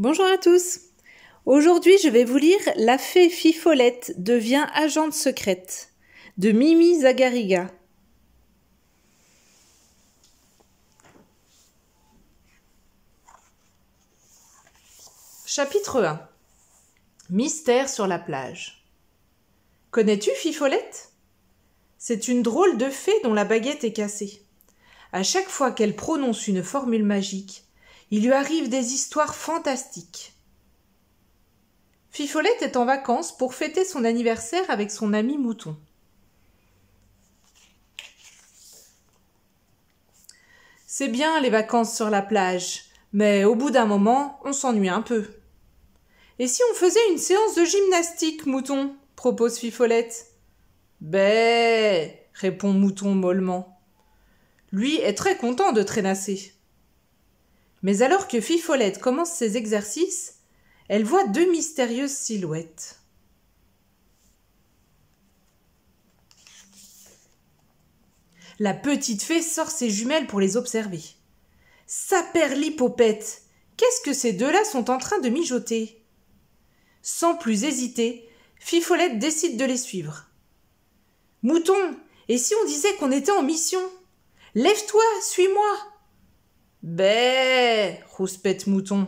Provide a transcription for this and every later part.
Bonjour à tous. Aujourd'hui, je vais vous lire La fée Fifolette devient agente secrète de Mimi Zagariga. Chapitre 1. Mystère sur la plage. Connais-tu Fifolette ? C'est une drôle de fée dont la baguette est cassée. À chaque fois qu'elle prononce une formule magique, il lui arrive des histoires fantastiques. Fifolette est en vacances pour fêter son anniversaire avec son ami Mouton. C'est bien les vacances sur la plage, mais au bout d'un moment, on s'ennuie un peu. Et si on faisait une séance de gymnastique, Mouton ? Propose Fifolette. Bé, répond Mouton mollement. Lui est très content de traînasser. Mais alors que Fifolette commence ses exercices, elle voit deux mystérieuses silhouettes. La petite fée sort ses jumelles pour les observer. Saperlipopette, qu'est-ce que ces deux-là sont en train de mijoter ? Sans plus hésiter, Fifolette décide de les suivre. Mouton, et si on disait qu'on était en mission ? Lève-toi, suis-moi. Bé, rouspète Mouton.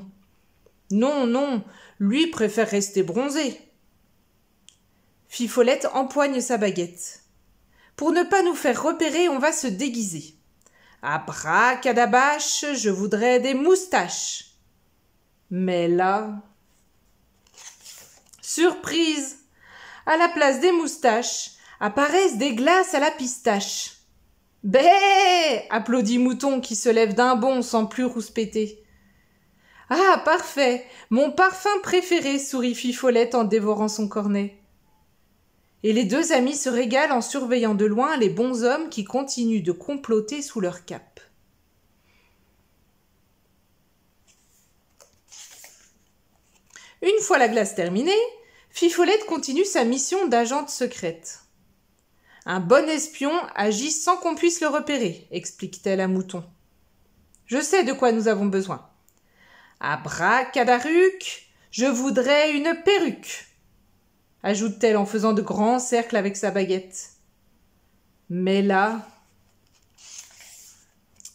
Non, non, lui préfère rester bronzé. Fifolette empoigne sa baguette. Pour ne pas nous faire repérer, on va se déguiser. Abracadabache, je voudrais des moustaches. Mais là... Surprise ! À la place des moustaches, apparaissent des glaces à la pistache. Bé ! Applaudit Mouton qui se lève d'un bond sans plus rouspéter. Ah, parfait, mon parfum préféré, sourit Fifolette en dévorant son cornet. Et les deux amis se régalent en surveillant de loin les bonshommes qui continuent de comploter sous leur cape. Une fois la glace terminée, Fifolette continue sa mission d'agente secrète. Un bon espion agit sans qu'on puisse le repérer, explique-t-elle à Mouton. Je sais de quoi nous avons besoin. Abracadaruc, je voudrais une perruque, ajoute-t-elle en faisant de grands cercles avec sa baguette. Mais là...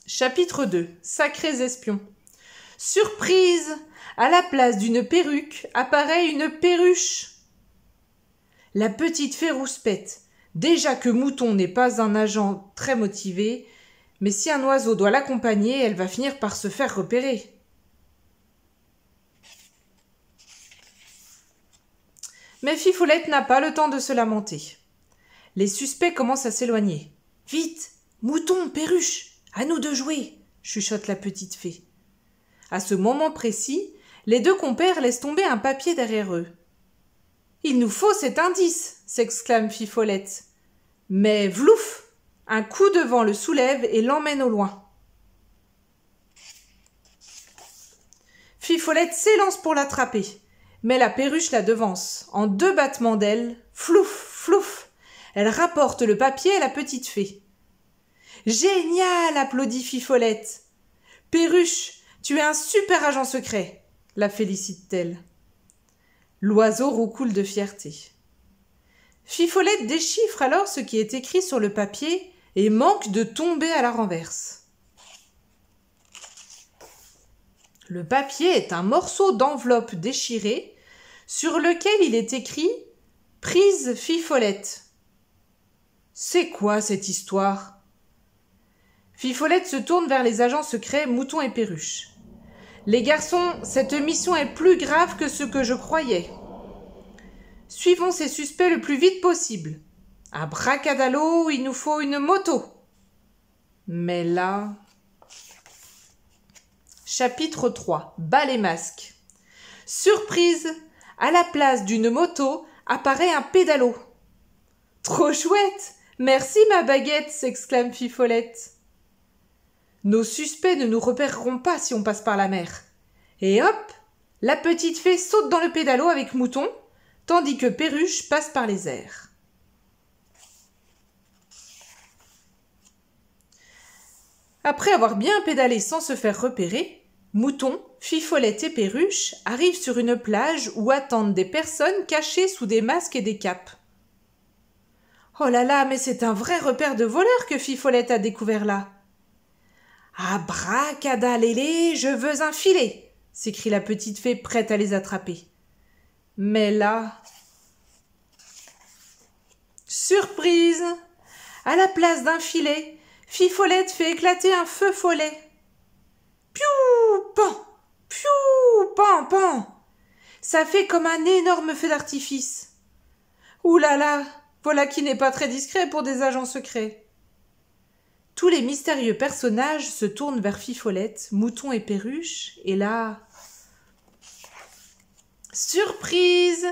Chapitre 2. Sacrés espions. Surprise ! À la place d'une perruque apparaît une perruche. La petite fée rouspète. Déjà que Mouton n'est pas un agent très motivé, mais si un oiseau doit l'accompagner, elle va finir par se faire repérer. Mais Fifolette n'a pas le temps de se lamenter. Les suspects commencent à s'éloigner. « Vite, Mouton, perruche, à nous de jouer !» chuchote la petite fée. À ce moment précis, les deux compères laissent tomber un papier derrière eux. « Il nous faut cet indice !» s'exclame Fifolette. Mais vlouf ! Un coup de vent le soulève et l'emmène au loin. Fifolette s'élance pour l'attraper, mais la perruche la devance. En deux battements d'ailes, flouf, flouf, elle rapporte le papier à la petite fée. « Génial !» applaudit Fifolette. « Perruche, tu es un super agent secret !» la félicite-t-elle. L'oiseau roucoule de fierté. Fifolette déchiffre alors ce qui est écrit sur le papier et manque de tomber à la renverse. Le papier est un morceau d'enveloppe déchiré sur lequel il est écrit « Prise Fifolette ». C'est quoi cette histoire ? Fifolette se tourne vers les agents secrets Mouton et Perruche. Les garçons, cette mission est plus grave que ce que je croyais. Suivons ces suspects le plus vite possible. Abracadalo, il nous faut une moto. Mais là... Chapitre 3. Bal et masque. Surprise ! À la place d'une moto apparaît un pédalo. Trop chouette ! Merci ma baguette, s'exclame Fifolette. Nos suspects ne nous repéreront pas si on passe par la mer. Et hop, la petite fée saute dans le pédalo avec Mouton, tandis que Perruche passe par les airs. Après avoir bien pédalé sans se faire repérer, Mouton, Fifolette et Perruche arrivent sur une plage où attendent des personnes cachées sous des masques et des capes. « Oh là là, mais c'est un vrai repère de voleurs que Fifolette a découvert là !»« Abracadalélé, je veux un filet !» s'écrie la petite fée prête à les attraper. Mais là... Surprise! À la place d'un filet, Fifolette fait éclater un feu follet. Piou, pan, piou, pan, pan. Ça fait comme un énorme feu d'artifice. Ouh là là, voilà qui n'est pas très discret pour des agents secrets. Tous les mystérieux personnages se tournent vers Fifolette, Mouton et Perruche, et là... Surprise!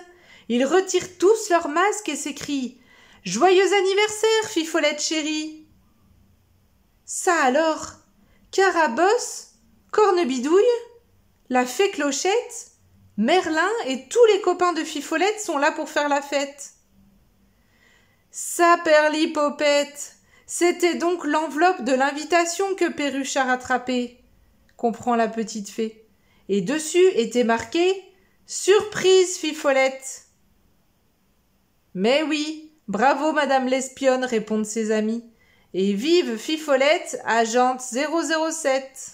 Ils retirent tous leurs masques et s'écrient « Joyeux anniversaire, Fifolette chérie !» Ça alors, Carabosse, Cornebidouille, la fée Clochette, Merlin et tous les copains de Fifolette sont là pour faire la fête. Saperlipopette, c'était donc l'enveloppe de l'invitation que Perruche a rattrapée, comprend la petite fée. Et dessus était marqué « Surprise, Fifolette !» Mais oui, bravo madame l'espionne, répondent ses amis. Et vive Fifolette, agente 007.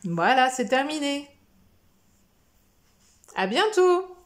Voilà, c'est terminé. À bientôt.